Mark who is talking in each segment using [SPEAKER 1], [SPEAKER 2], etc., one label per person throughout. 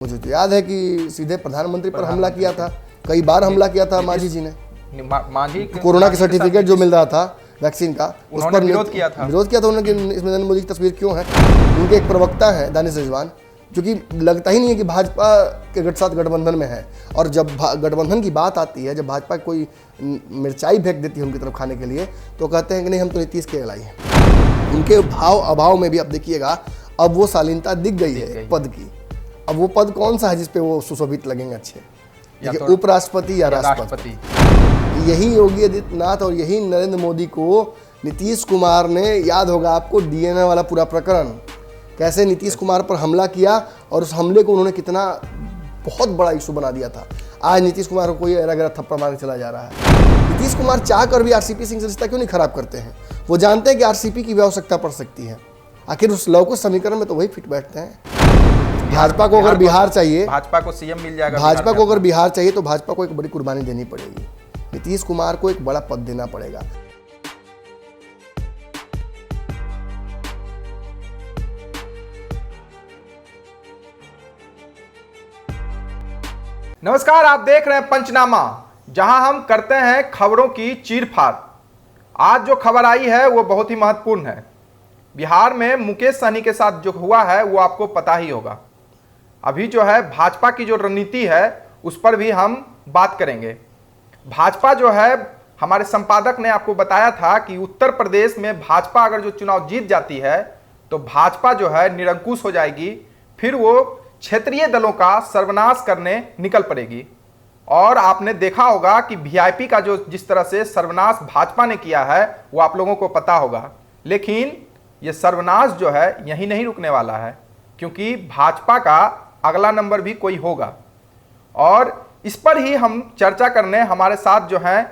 [SPEAKER 1] मुझे तो याद है कि सीधे प्रधानमंत्री पर हमला किया था, कई बार हमला किया था मांझी जी ने।
[SPEAKER 2] मांझी
[SPEAKER 1] कोरोना के सर्टिफिकेट जो मिल रहा था वैक्सीन का, उस पर
[SPEAKER 2] विरोध किया था
[SPEAKER 1] उन्होंने। इसमें नरेंद्र मोदी की तस्वीर क्यों है? उनके एक प्रवक्ता है दानिश रिजवान, जो कि लगता ही नहीं है कि भाजपा के साथ गठबंधन में है। और जब गठबंधन की बात आती है, जब भाजपा कोई मिर्चाई फेंक देती है उनकी तरफ खाने के लिए, तो कहते हैं कि नहीं हम तो नीतीश के लाई हैं। उनके भाव अभाव में भी अब देखिएगा, अब वो शालीनता दिख गई है पद की। अब वो पद कौन सा है जिसपे वो सुशोभित लगेंगे अच्छे? या उपराष्ट्रपति या राष्ट्रपति? यही योगी आदित्यनाथ और यही नरेंद्र मोदी को नीतीश कुमार ने, याद होगा आपको डीएनए वाला पूरा प्रकरण, कैसे नीतीश कुमार पर हमला किया और उस हमले को उन्होंने कितना बहुत बड़ा इशू बना दिया था। आज नीतीश कुमार को कोई अगर थप्पड़ मार के चला जा रहा है। नीतीश कुमार चाह कर भी आरसीपी सिंह से रिश्ता क्यों नहीं खराब करते हैं? वो जानते हैं कि आरसीपी की भी आवश्यकता पड़ सकती है। आखिर उस लौकिक समीकरण में तो वही फिट बैठते हैं। भाजपा को अगर बिहार चाहिए,
[SPEAKER 2] भाजपा को सीएम मिल जाएगा।
[SPEAKER 1] भाजपा को अगर बिहार चाहिए तो भाजपा को एक बड़ी कुर्बानी देनी पड़ेगी। नीतीश कुमार को एक बड़ा पद देना पड़ेगा।
[SPEAKER 2] नमस्कार, आप देख रहे हैं पंचनामा, जहां हम करते हैं खबरों की चीरफाड़। आज जो खबर आई है वो बहुत ही महत्वपूर्ण है। बिहार में मुकेश सहनी के साथ जो हुआ है वो आपको पता ही होगा। अभी जो है भाजपा की जो रणनीति है उस पर भी हम बात करेंगे। भाजपा जो है, हमारे संपादक ने आपको बताया था कि उत्तर प्रदेश में भाजपा अगर जो चुनाव जीत जाती है तो भाजपा जो है निरंकुश हो जाएगी, फिर वो क्षेत्रीय दलों का सर्वनाश करने निकल पड़ेगी। और आपने देखा होगा कि वीआईपी का जो जिस तरह से सर्वनाश भाजपा ने किया है वो आप लोगों को पता होगा। लेकिन ये सर्वनाश जो है यहीं नहीं रुकने वाला है, क्योंकि भाजपा का अगला नंबर भी कोई होगा। और इस पर ही हम चर्चा करने हमारे साथ जो है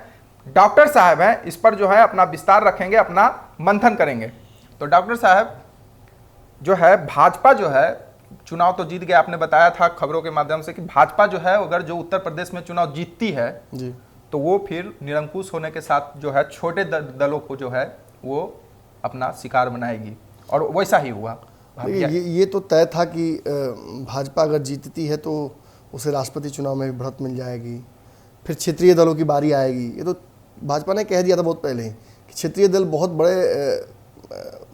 [SPEAKER 2] डॉक्टर साहब हैं, इस पर जो है अपना विस्तार रखेंगे, अपना मंथन करेंगे। तो डॉक्टर साहब जो है, भाजपा जो है चुनाव तो जीत गया, आपने बताया था खबरों के माध्यम से कि भाजपा जो है अगर जो उत्तर प्रदेश में चुनाव जीतती है जी, तो वो फिर निरंकुश होने के साथ जो है छोटे दलों को जो है वो अपना शिकार बनाएगी, और वैसा ही हुआ।
[SPEAKER 1] ये तो तय था कि भाजपा अगर जीतती है तो उसे राष्ट्रपति चुनाव में भी बढ़त मिल जाएगी, फिर क्षेत्रीय दलों की बारी आएगी। ये तो भाजपा ने कह दिया था बहुत पहले ही कि क्षेत्रीय दल बहुत बड़े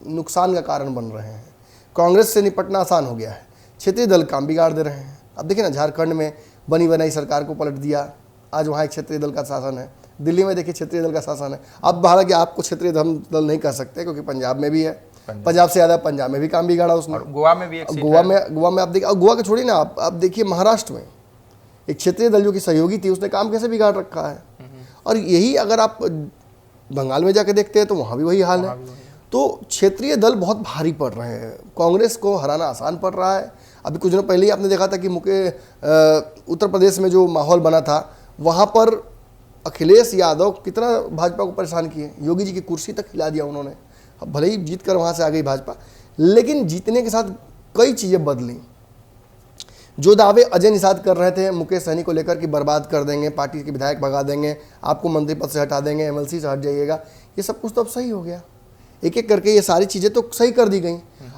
[SPEAKER 1] नुकसान का कारण बन रहे हैं। कांग्रेस से निपटना आसान हो गया है, क्षेत्रीय दल काम बिगाड़ दे रहे हैं। अब देखिए ना, झारखंड में बनी बनाई सरकार को पलट दिया, आज वहाँ एक क्षेत्रीय दल का शासन है। दिल्ली में देखिए क्षेत्रीय दल का शासन है। अब हालांकि आपको क्षेत्रीय दल नहीं कह सकते, क्योंकि पंजाब में भी है, पंजाब से ज़्यादा पंजाब में भी काम बिगाड़ा उसने।
[SPEAKER 2] गोवा में भी एक
[SPEAKER 1] गोवा में आप देखिए, गोवा का छोड़िए ना, आप देखिए महाराष्ट्र में एक क्षेत्रीय दल जो कि सहयोगी थी, उसने काम कैसे बिगाड़ रखा है। और यही अगर आप बंगाल में जाके देखते हैं तो वहाँ भी वही हाल है। तो क्षेत्रीय दल बहुत भारी पड़ रहे हैं, कांग्रेस को हराना आसान पड़ रहा है। अभी कुछ दिनों पहले ही आपने देखा था कि उत्तर प्रदेश में जो माहौल बना था, वहाँ पर अखिलेश यादव कितना भाजपा को परेशान किए, योगी जी की कुर्सी तक हिला दिया उन्होंने। अब भले ही जीत कर वहाँ से आ गई भाजपा, लेकिन जीतने के साथ कई चीज़ें बदली। जो दावे अजय निषाद कर रहे थे मुकेश सहनी को लेकर कि बर्बाद कर देंगे, पार्टी के विधायक भगा देंगे, आपको मंत्री पद से हटा देंगे, एमएलसी से हट जाइएगा, ये सब कुछ तो अब सही हो गया। एक एक करके ये सारी चीज़ें तो सही कर दी गई।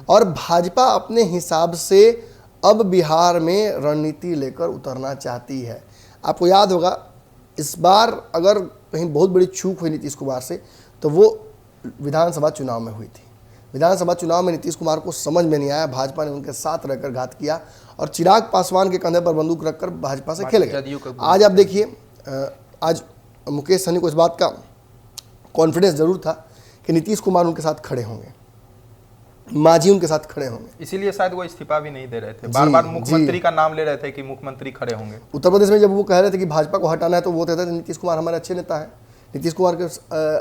[SPEAKER 1] और भाजपा अपने हिसाब से अब बिहार में रणनीति लेकर उतरना चाहती है। आपको याद होगा, इस बार अगर कहीं बहुत बड़ी चूक हुई नीतीश कुमार से तो वो विधानसभा चुनाव में हुई थी। विधानसभा चुनाव में नीतीश कुमार को समझ में नहीं आया, भाजपा ने उनके साथ रहकर घात किया और चिराग पासवान के कंधे पर बंदूक रखकर भाजपा से खेल गए। आज आप देखिए, आज मुकेश सहनी को इस बात का कॉन्फिडेंस जरूर था कि नीतीश कुमार उनके साथ खड़े होंगे, मांझी उनके साथ खड़े होंगे,
[SPEAKER 2] इसीलिए शायद वो इस्तीफा भी नहीं दे रहे थे। बार बार मुख्यमंत्री का नाम ले रहे थे कि मुख्यमंत्री खड़े होंगे।
[SPEAKER 1] उत्तर प्रदेश में जब वो कह रहे थे कि भाजपा को हटाना है तो वो कहते थे नीतीश कुमार हमारे अच्छे नेता है, नीतीश कुमार के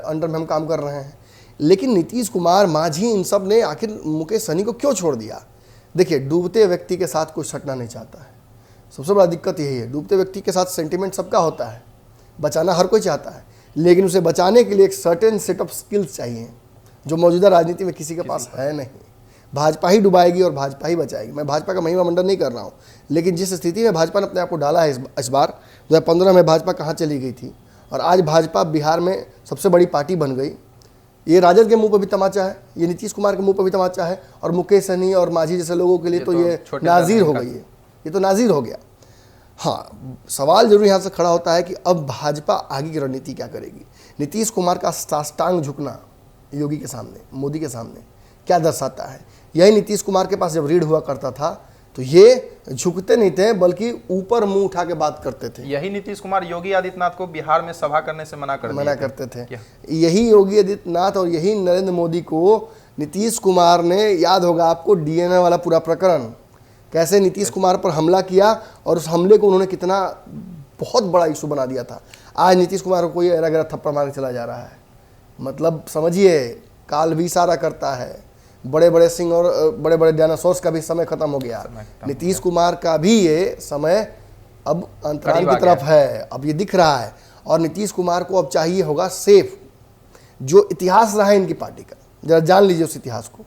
[SPEAKER 1] अंडर में हम काम कर रहे हैं। लेकिन नीतीश कुमार, मांझी, इन सब ने आखिर मुकेश सहनी को क्यों छोड़ दिया? देखिए, डूबते व्यक्ति के साथ कोई सटना नहीं चाहता है। सबसे बड़ा दिक्कत यही है। डूबते व्यक्ति के साथ सेंटिमेंट सबका होता है, बचाना हर कोई चाहता है, लेकिन उसे बचाने के लिए एक सर्टेन सेट ऑफ स्किल्स चाहिए जो मौजूदा राजनीति में किसी के पास है नहीं। भाजपा ही डुबाएगी और भाजपा ही बचाएगी। मैं भाजपा का महिमा मंडन नहीं कर रहा हूँ, लेकिन जिस स्थिति में भाजपा ने अपने आप को डाला है इस बार, 2015 में भाजपा कहाँ चली गई थी और आज भाजपा बिहार में सबसे बड़ी पार्टी बन गई। ये राजद के मुंह पर भी तमाचा है, ये नीतीश कुमार के मुंह पर भी तमाचा है, और मुकेश सहनी और मांझी जैसे लोगों के लिए तो ये नाजीर हो गई है। ये तो नाज़िर हो गया। हाँ, सवाल जरूर यहाँ से खड़ा होता है कि अब भाजपा आगे की रणनीति क्या करेगी। नीतीश कुमार का साष्टांग झुकना योगी के सामने, मोदी के सामने क्या दर्शाता है? यही नीतीश कुमार के पास जब रीढ़ हुआ करता था तो ये झुकते नहीं थे, बल्कि ऊपर मुंह उठा के बात करते थे।
[SPEAKER 2] यही नीतीश कुमार योगी आदित्यनाथ को बिहार में सभा करने से मना
[SPEAKER 1] करते थे। यही योगी आदित्यनाथ और यही नरेंद्र मोदी को नीतीश कुमार ने, याद होगा आपको डीएनए वाला पूरा प्रकरण, कैसे नीतीश कुमार पर हमला किया और उस हमले को उन्होंने कितना बहुत बड़ा इशू बना दिया था। आज नीतीश कुमार को कोई अगर थप्पड़ मार चला जा रहा है, मतलब समझिए काल भी इशारा करता है। बड़े बड़े सिंह और बड़े बड़े डायनासोर्स का भी समय खत्म हो गया। नीतीश कुमार का भी ये समय अब अंतराल की तरफ है, अब ये दिख रहा है। और नीतीश कुमार को अब चाहिए होगा सेफ, जो इतिहास रहा है इनकी पार्टी का, जरा जान लीजिए उस इतिहास को।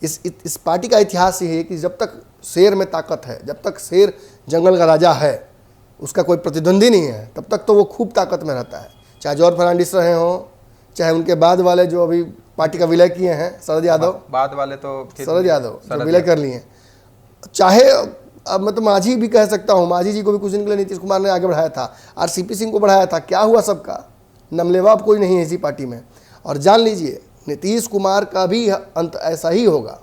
[SPEAKER 1] इस पार्टी का इतिहास ये है कि जब तक शेर में ताकत है, जब तक शेर जंगल का राजा है, उसका कोई प्रतिद्वंदी नहीं है, तब तक तो वो खूब ताकत में रहता है। चाहे जॉर्ज फर्नांडिस रहे हों, चाहे उनके बाद वाले जो अभी पार्टी का विलय किए हैं, शरद यादव,
[SPEAKER 2] बाद वाले तो
[SPEAKER 1] शरद यादव जो विलय कर लिए, चाहे अब मैं तो मांझी भी कह सकता हूँ, मांझी जी को भी कुछ दिन के लिए नीतीश कुमार ने आगे बढ़ाया था, आरसीपी सिंह को बढ़ाया था। क्या हुआ सबका? नमलेवा अब कोई नहीं है इसी पार्टी में। और जान लीजिए नीतीश कुमार का भी अंत ऐसा ही होगा।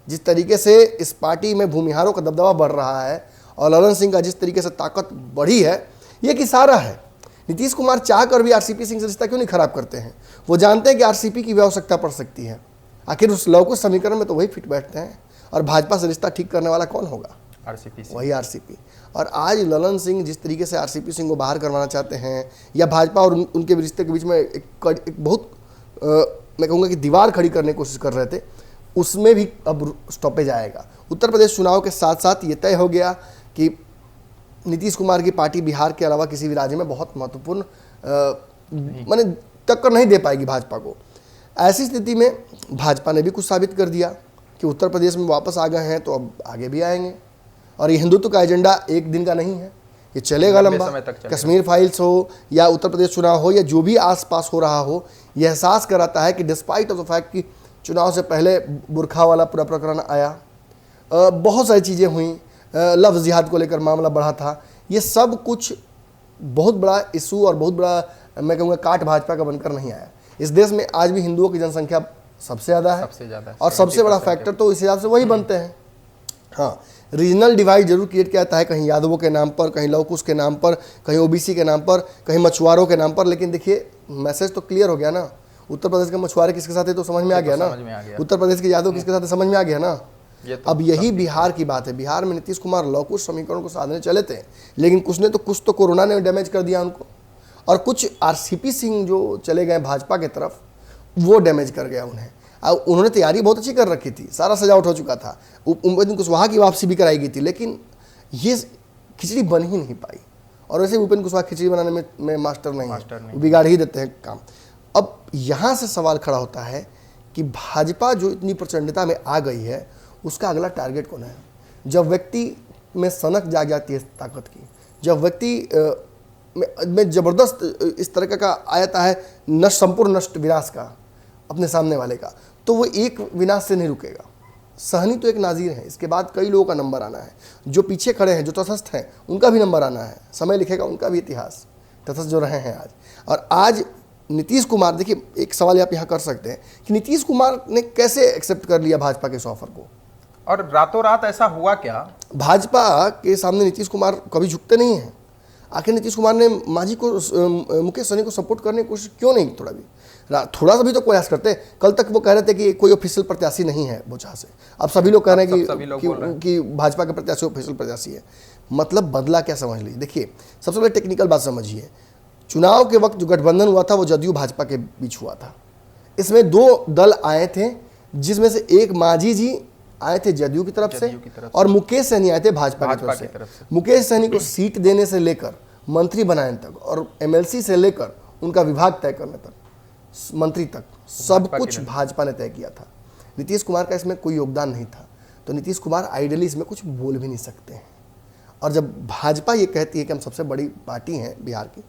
[SPEAKER 1] जिस तरीके से इस पार्टी में भूमिहारों का दबदबा बढ़ रहा है और ललन सिंह का जिस तरीके से ताकत बढ़ी है, ये एक इशारा है। नीतीश कुमार चाह कर भी आरसीपी सिंह से रिश्ता क्यों नहीं खराब करते हैं? वो जानते हैं कि आरसीपी की भी आवश्यकता पड़ सकती है। आखिर उस लौकुश समीकरण में तो वही फिट बैठते हैं, और भाजपा से रिश्ता ठीक करने वाला कौन होगा?
[SPEAKER 2] आरसीपी,
[SPEAKER 1] वही आरसीपी। और आज ललन सिंह जिस तरीके से आरसीपी सिंह को बाहर करवाना चाहते हैं, या भाजपा और उनके रिश्ते के बीच में एक बहुत मैं कहूँगा कि दीवार खड़ी करने की कोशिश कर रहे थे, उसमें भी अब स्टॉपेज आएगा। उत्तर प्रदेश चुनाव के साथ साथ ये तय हो गया कि नीतीश कुमार की पार्टी बिहार के अलावा किसी भी राज्य में बहुत महत्वपूर्ण माने टक्कर नहीं दे पाएगी भाजपा को। ऐसी स्थिति में भाजपा ने भी कुछ साबित कर दिया कि उत्तर प्रदेश में वापस आ गए हैं, तो अब आगे भी आएंगे। और ये हिंदुत्व का एजेंडा एक दिन का नहीं है, ये चलेगा लंबा। कश्मीर फाइल्स हो या उत्तर प्रदेश चुनाव हो या जो भी आसपास हो रहा हो, यह एहसास कराता है कि डिस्पाइट ऑफ द फैक्ट कि चुनाव से पहले बुरखा वाला पूरा प्रकरण आया, बहुत सारी चीज़ें हुई, लफ्ज़ जिहाद को लेकर मामला बढ़ा था, ये सब कुछ बहुत बड़ा इशू और बहुत बड़ा मैं कहूँगा काट भाजपा का बनकर नहीं आया। इस देश में आज भी हिंदुओं की जनसंख्या सबसे ज़्यादा है, और सबसे बड़ा फैक्टर तो इस हिसाब से वही बनते हैं। हाँ, रीजनल डिवाइड जरूर क्रिएट किया जाता है, कहीं यादवों के नाम पर, कहीं लवकुश के नाम पर, कहीं ओबीसी के नाम पर, कहीं मछुआरों के नाम पर। लेकिन देखिए मैसेज तो क्लियर हो गया ना, उत्तर प्रदेश के मछुआरे किसके साथ है तो समझ में आ गया ना, उत्तर प्रदेश के यादव किसके साथ है समझ में आ गया ना। अब यही बिहार की बात है। बिहार में नीतीश कुमार लवकुश समीकरण को साधने चले थे, लेकिन कुछ तो कोरोना ने डैमेज कर दिया उनको, और कुछ आरसीपी सिंह जो चले गए भाजपा की तरफ, वो डैमेज कर गया उन्हें। अब उन्होंने तैयारी बहुत अच्छी कर रखी थी, सारा सजावट हो चुका था, उपेंद्र कुशवाहा की वापसी भी कराई गई थी, लेकिन ये खिचड़ी बन ही नहीं पाई। और वैसे उपेंद्र कुशवाहा खिचड़ी बनाने में मास्टर नहीं, बिगाड़ ही देते हैं काम। अब यहाँ से सवाल खड़ा होता है कि भाजपा जो इतनी प्रचंडता में आ गई है, उसका अगला टारगेट कौन है? जब व्यक्ति में सनक जाग जाती है ताकत की, जब व्यक्ति में ज़बरदस्त इस तरह का आ जाता है नष्ट, संपूर्ण नष्ट विनाश का अपने सामने वाले का, तो वो एक विनाश से नहीं रुकेगा। सहनी तो एक नाजीर है, इसके बाद कई लोगों का नंबर आना है। जो पीछे खड़े हैं, जो तटस्थ हैं, उनका भी नंबर आना है। समय लिखेगा उनका भी इतिहास, तटस्थ जो रहे हैं आज। और आज नीतीश कुमार, देखिए एक सवाल आप यहाँ कर सकते हैं कि नीतीश कुमार ने कैसे एक्सेप्ट कर लिया भाजपा के इस ऑफर को,
[SPEAKER 2] और रातों रात ऐसा हुआ क्या? भाजपा
[SPEAKER 1] के सामने नीतीश कुमार कभी झुकते नहीं हैं। आखिर नीतीश कुमार ने मांझी को, मुकेश सहनी को सपोर्ट करने की कोशिश क्यों नहीं? थोड़ा सा भी तो प्रयास करते। कल तक वो कह रहे थे कि कोई ऑफिशियल प्रत्याशी नहीं है बोचहा से, अब सभी लोग कह रहे हैं कि भाजपा के प्रत्याशी ऑफिशियल प्रत्याशी है। मतलब बदला क्या समझ लीजिए। देखिए सबसे पहले टेक्निकल बात समझिए, चुनाव के वक्त जो गठबंधन हुआ था वो जदयू भाजपा के बीच हुआ था। इसमें दो दल आए थे, जिसमें से एक मांझी जी आए थे जदयू की तरफ से, और मुकेश सहनी आए थे भाजपा की तरफ से। मुकेश सहनी को सीट देने से लेकर मंत्री बनाने तक, और एमएलसी से लेकर उनका विभाग तय करने तक, मंत्री तक, सब कुछ भाजपा ने तय किया था। नीतीश कुमार का इसमें कोई योगदान नहीं था। तो नीतीश कुमार आइडियली इसमें कुछ बोल भी नहीं सकते हैं। और जब भाजपा ये कहती है कि हम सबसे बड़ी पार्टी हैं बिहार की,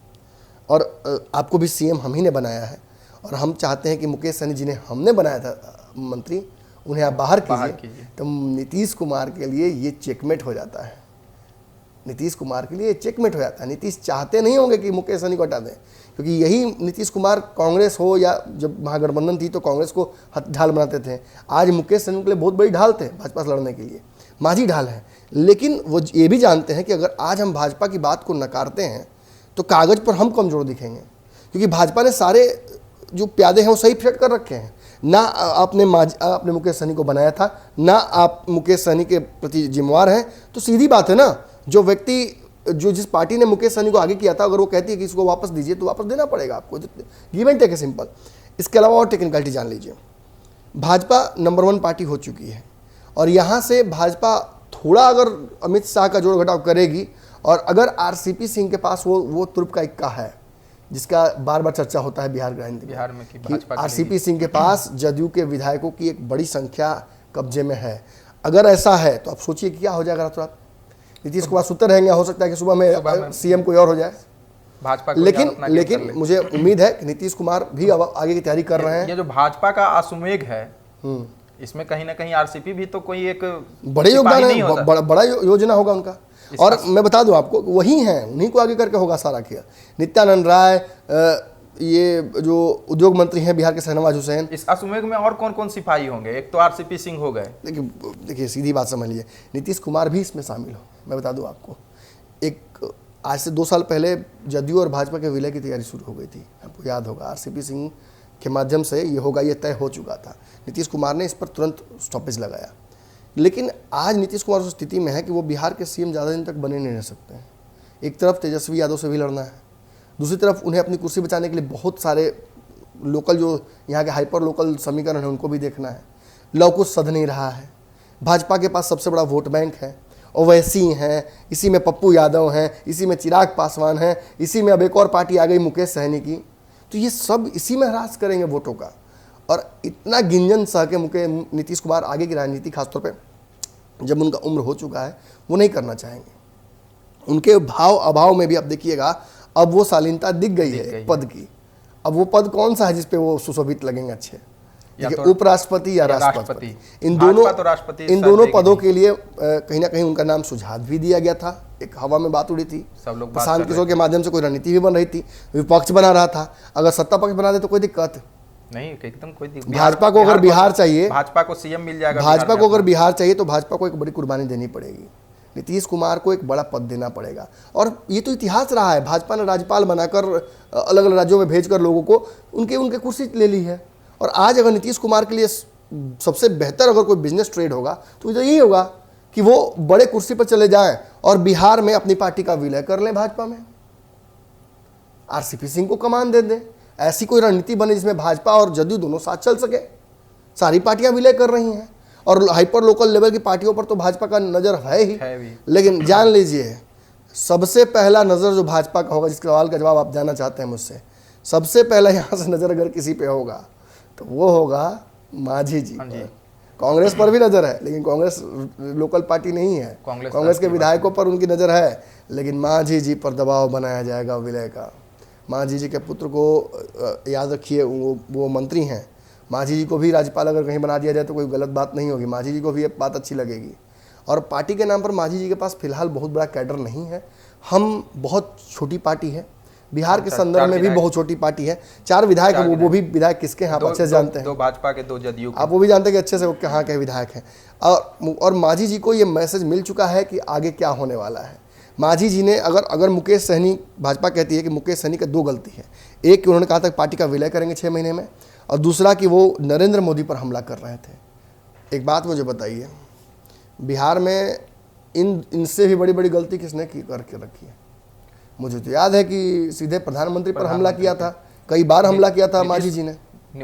[SPEAKER 1] और आपको भी सीएम हम ही ने बनाया है, और हम चाहते हैं कि मुकेश सहनी जिन्हें हमने बनाया था मंत्री, उन्हें आप बाहर कीजिए, तो नीतीश कुमार के लिए ये चेकमेट हो जाता है। नीतीश कुमार के लिए चेकमेट हो जाता है। नीतीश चाहते नहीं होंगे कि मुकेश सहनी को हटा दें, क्योंकि यही नीतीश कुमार कांग्रेस हो या जब महागठबंधन थी तो कांग्रेस को ढाल बनाते थे। आज मुकेश सहनी के लिए बहुत बड़ी ढाल थे भाजपा से लड़ने के लिए, माझी ढाल है। लेकिन वो ये भी जानते हैं कि अगर आज हम भाजपा की बात को नकारते हैं तो कागज़ पर हम कमज़ोर दिखेंगे, क्योंकि भाजपा ने सारे जो प्यादे हैं वो सही फिट कर रखे हैं। ना आपने मुकेश सहनी को बनाया था, ना आप मुकेश सहनी के प्रति जिम्मेवार हैं। तो सीधी बात है ना, जो व्यक्ति जो जिस पार्टी ने मुकेश सहनी को आगे किया था, अगर वो कहती है कि इसको वापस दीजिए तो वापस देना पड़ेगा आपको। गिव एंड टेक है, सिंपल। इसके अलावा और टेक्निकलिटी जान लीजिए। भाजपा नंबर 1 पार्टी हो चुकी है और यहाँ से भाजपा थोड़ा अगर अमित शाह का जोड़ घटाव करेगी और अगर आरसीपी सिंह के पास वो तुर्प का इक्का है जिसका बार बार चर्चा होता है बिहार में कि आरसीपी सिंह के पास जदयू के विधायकों की एक बड़ी संख्या कब्जे में है। अगर ऐसा है तो आप सोचिए क्या हो जाएगा रातों रात। नीतीश कुमार सुतर रहेंगे, हो सकता है कि सुबह में सीएम कोई और हो जाए भाजपा। लेकिन मुझे उम्मीद है कि नीतीश कुमार भी अब आगे की तैयारी कर रहे हैं।
[SPEAKER 2] ये जो भाजपा का आसुमेघ है, इसमें कहीं ना कहीं आरसीपी भी तो कोई एक
[SPEAKER 1] बड़े योगदान है, बड़ा योजना होगा उनका। और मैं बता दूं आपको, वही हैं, उन्हीं को आगे करके होगा सारा खेल। नित्यानंद राय, ये जो उद्योग मंत्री हैं बिहार के शहनवाज हुसैन।
[SPEAKER 2] इस अश्वमेघ में और कौन कौन सिपाही होंगे? एक तो आरसीपी सिंह हो गए।
[SPEAKER 1] देखिए सीधी बात समझ लीजिए, नीतीश कुमार भी इसमें शामिल हो। मैं बता दूं आपको, एक आज से 2 साल पहले जदयू और भाजपा के विलय की तैयारी शुरू हो गई थी, आपको याद होगा। आरसीपी सिंह के माध्यम से ये होगा, ये तय हो चुका था। नीतीश कुमार ने इस पर तुरंत स्टॉपेज लगाया। लेकिन आज नीतीश कुमार उस स्थिति में है कि वो बिहार के सीएम ज़्यादा दिन तक बने नहीं रह सकते हैं। एक तरफ तेजस्वी यादव से भी लड़ना है, दूसरी तरफ उन्हें अपनी कुर्सी बचाने के लिए बहुत सारे लोकल जो यहाँ के हाइपर लोकल समीकरण हैं उनको भी देखना है। लव कुछ सध नहीं रहा है। भाजपा के पास सबसे बड़ा वोट बैंक है, ओवैसी हैं, इसी में पप्पू यादव हैं, इसी में चिराग पासवान हैं, इसी में अब एक और पार्टी आ गई मुकेश सहनी की। तो ये सब इसी में हरास करेंगे वोटों का। और इतना गिंजन सह के नीतीश कुमार आगे की राजनीति खासतौर पे जब उनका उम्र हो चुका है वो नहीं करना चाहेंगे। उनके भाव अभाव में भी अब देखिएगा, अब वो शालीनता दिख गई है पद की। अब वो पद कौन सा है जिसपे वो सुशोभित लगेंगे अच्छे, तो उपराष्ट्रपति या राष्ट्रपति। इन दोनों पदों के लिए कहीं ना कहीं उनका नाम सुझाव भी दिया गया था। एक हवा में बात उड़ी थी,
[SPEAKER 2] सब लोग
[SPEAKER 1] प्रशांत किशोर के माध्यम से कोई रणनीति भी बन रही थी, विपक्ष बना रहा था। अगर सत्ता पक्ष बना दे तो कोई दिक्कत
[SPEAKER 2] नहीं, एकदम कोई दिक्कत।
[SPEAKER 1] भाजपा को अगर बिहार चाहिए,
[SPEAKER 2] भाजपा को सीएम मिल जाएगा।
[SPEAKER 1] भाजपा को अगर बिहार चाहिए तो भाजपा को एक बड़ी कुर्बानी देनी पड़ेगी। नीतीश कुमार को एक बड़ा पद देना पड़ेगा। और ये तो इतिहास रहा है, भाजपा ने राज्यपाल बनाकर अलग अलग राज्यों में भेजकर लोगों को उनके कुर्सी ले ली है। और आज अगर नीतीश कुमार के लिए सबसे बेहतर अगर कोई बिजनेस ट्रेड होगा तो यही होगा कि वो बड़े कुर्सी पर चले जाएं और बिहार में अपनी पार्टी का विलय कर लें भाजपा में, आरसीपी सिंह को कमान दे दें। ऐसी कोई रणनीति बने जिसमें भाजपा और जदयू दोनों साथ चल सके। सारी पार्टियां विलय कर रही हैं और हाइपर लोकल लेवल की पार्टियों पर तो भाजपा का नज़र है ही। लेकिन जान लीजिए, सबसे पहला नज़र जो भाजपा का होगा, जिस सवाल का जवाब आप जानना चाहते हैं मुझसे, सबसे पहला यहाँ से नज़र अगर किसी पे होगा तो वो होगा मांझी जी पर। कांग्रेस पर भी नज़र है, लेकिन कांग्रेस लोकल पार्टी नहीं है। कांग्रेस के विधायकों पर उनकी नज़र है, लेकिन मांझी जी पर दबाव बनाया जाएगा विलय का। मांझी जी के पुत्र को याद रखिए, वो मंत्री हैं। मांझी जी को भी राज्यपाल अगर कहीं बना दिया जाए तो कोई गलत बात नहीं होगी, मांझी जी को भी ये बात अच्छी लगेगी। और पार्टी के नाम पर मांझी जी के पास फिलहाल बहुत बड़ा कैडर नहीं है। हम बहुत छोटी पार्टी है, बिहार के संदर्भ में भी बहुत छोटी पार्टी है। 4 विधायक है, वो भी विधायक किसके हैं आप अच्छे से जानते हैं।
[SPEAKER 2] 2 भाजपा के, 2 जदयू के।
[SPEAKER 1] आप वो भी जानते हैं कि अच्छे से वो कहाँ के विधायक हैं। और मांझी जी को ये मैसेज मिल चुका है कि आगे क्या होने वाला है। मांझी जी ने अगर मुकेश सहनी, भाजपा कहती है कि मुकेश सहनी का 2 गलती है। एक कि उन्होंने कहा था कि पार्टी का विलय करेंगे 6 महीने में, और दूसरा कि वो नरेंद्र मोदी पर हमला कर रहे थे। एक बात मुझे बताइए, बिहार में इनसे भी बड़ी बड़ी गलती किसने करके रखी है? मुझे तो याद है कि सीधे प्रधानमंत्री पर हमला किया था, कई बार हमला किया था मांझी जी ने।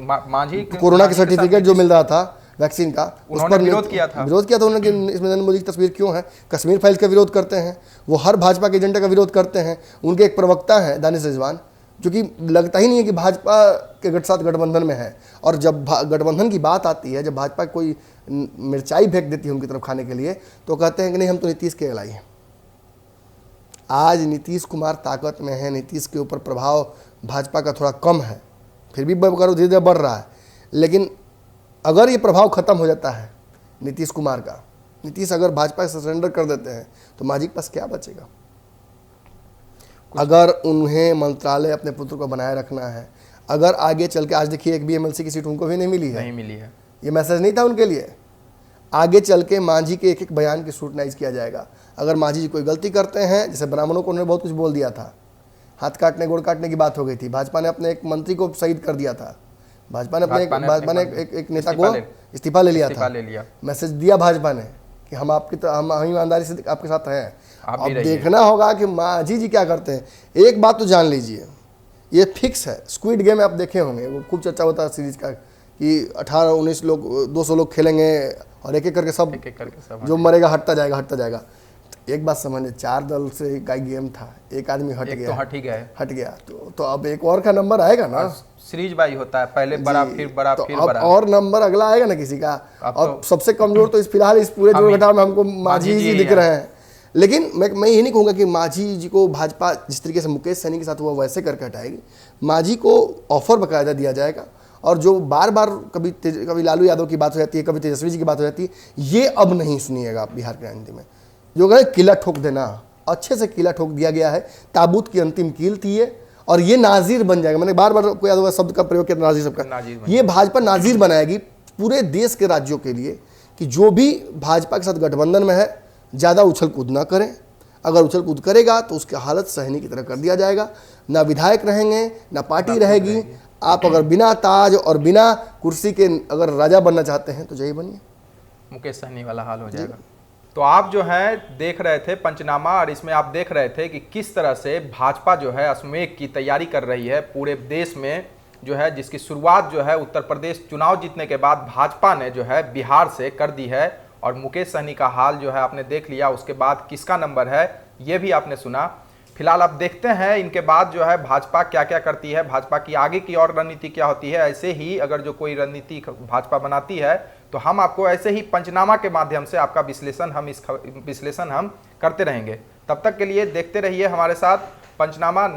[SPEAKER 2] मांझी
[SPEAKER 1] कोरोना का सर्टिफिकेट जो मिल रहा था वैक्सीन का, उस पर
[SPEAKER 2] विरोध किया था
[SPEAKER 1] उन्होंने कि इसमें नरेंद्र मोदी की तस्वीर क्यों है। कश्मीर फाइल्स का विरोध करते हैं, वो हर भाजपा के एजेंडे का विरोध करते हैं। उनके एक प्रवक्ता हैं दानिश रिजवान, जो कि लगता ही नहीं है कि भाजपा के साथ गठबंधन में है। और जब गठबंधन की बात आती है, जब भाजपा कोई मिर्चाई फेंक देती है उनकी तरफ खाने के लिए, तो कहते हैं कि नहीं हम तो नीतीश के अलाई हैं। आज नीतीश कुमार ताकत में है, नीतीश के ऊपर प्रभाव भाजपा का थोड़ा कम है, फिर भी धीरे धीरे बढ़ रहा है। लेकिन अगर ये प्रभाव खत्म हो जाता है नीतीश कुमार का, नीतीश अगर भाजपा से सरेंडर कर देते हैं तो मांझी के पास क्या बचेगा? अगर उन्हें मंत्रालय अपने पुत्र को बनाए रखना है, अगर आगे चल के, आज देखिए एक भी एमएलसी की सीट उनको भी नहीं मिली है,
[SPEAKER 2] नहीं मिली है,
[SPEAKER 1] ये मैसेज नहीं था उनके लिए। आगे चल के मांझी के एक एक बयान की स्क्रूटनाइज किया जाएगा। अगर मांझी जी कोई गलती करते हैं, जैसे ब्राह्मणों को उन्होंने बहुत कुछ बोल दिया था, हाथ काटने गोड़ काटने की बात हो गई थी, भाजपा ने अपने एक मंत्री को शहीद कर दिया था, भाजपा ने एक नेता को इस्तीफा ले लिया था, मैसेज दिया भाजपा ने कि हम हम ईमानदारी से आपके साथ हैं। अब देखना होगा कि मांझी जी क्या करते हैं। एक बात तो जान लीजिए, ये फिक्स है, स्क्विड गेम आप देखे होंगे, वो खूब चर्चा होता है सीरीज का कि 18-19 लोग 200 लोग खेलेंगे और एक एक करके सब जो मरेगा हटता जाएगा। एक बात समझिए, 4 दल से का गेम था, एक आदमी हट गया तो अब एक और का नंबर आएगा ना,
[SPEAKER 2] सीरीज बाई होता है, पहले बड़ा फिर बड़ा
[SPEAKER 1] तो
[SPEAKER 2] फिर
[SPEAKER 1] अब
[SPEAKER 2] बड़ा,
[SPEAKER 1] और नंबर अगला आएगा ना किसी का। और सबसे कमजोर तो फिलहाल इस पूरे जोड़ घटाव में हमको मांझी जी दिख रहे हैं। लेकिन मैं ये नहीं कहूँगा कि मांझी जी को भाजपा जिस तरीके से मुकेश सहनी के साथ हुआ वैसे करके हटाएगी। मांझी को ऑफर बाकायदा दिया जाएगा, और जो बार बार कभी लालू यादव की बात हो जाती है, कभी तेजस्वी जी की बात हो जाती है, ये अब नहीं सुनिएगा आप बिहार की राजनीति में। जो कहे किला ठोक देना, अच्छे से किला ठोक दिया गया है, ताबूत की अंतिम कील थी ये, और ये नाजीर बन जाएगा। मैंने बार बार कोई यादव शब्द का प्रयोग किया, नाजीर सबका, ये भाजपा नाजीर बनाएगी पूरे देश के राज्यों के लिए कि जो भी भाजपा के साथ गठबंधन में है ज़्यादा उछल कूद ना करें। अगर उछल कूद करेगा तो उसकी हालत सहनी की तरह कर दिया जाएगा। ना विधायक रहेंगे, ना पार्टी रहेगी। आप अगर बिना ताज और बिना कुर्सी के अगर राजा बनना चाहते हैं तो जय बनिए,
[SPEAKER 2] मुकेश सहनी वाला हाल हो जाएगा। तो आप जो है देख रहे थे पंचनामा, और इसमें आप देख रहे थे कि किस तरह से भाजपा जो है अश्वमेध की तैयारी कर रही है पूरे देश में, जो है जिसकी शुरुआत जो है उत्तर प्रदेश चुनाव जीतने के बाद भाजपा ने जो है बिहार से कर दी है। और मुकेश सहनी का हाल जो है आपने देख लिया, उसके बाद किसका नंबर है ये भी आपने सुना। फिलहाल आप देखते हैं इनके बाद जो है भाजपा क्या क्या करती है, भाजपा की आगे की और रणनीति क्या होती है। ऐसे ही अगर जो कोई रणनीति भाजपा बनाती है तो हम आपको ऐसे ही पंचनामा के माध्यम से आपका विश्लेषण हम करते रहेंगे। तब तक के लिए देखते रहिए हमारे साथ पंचनामा।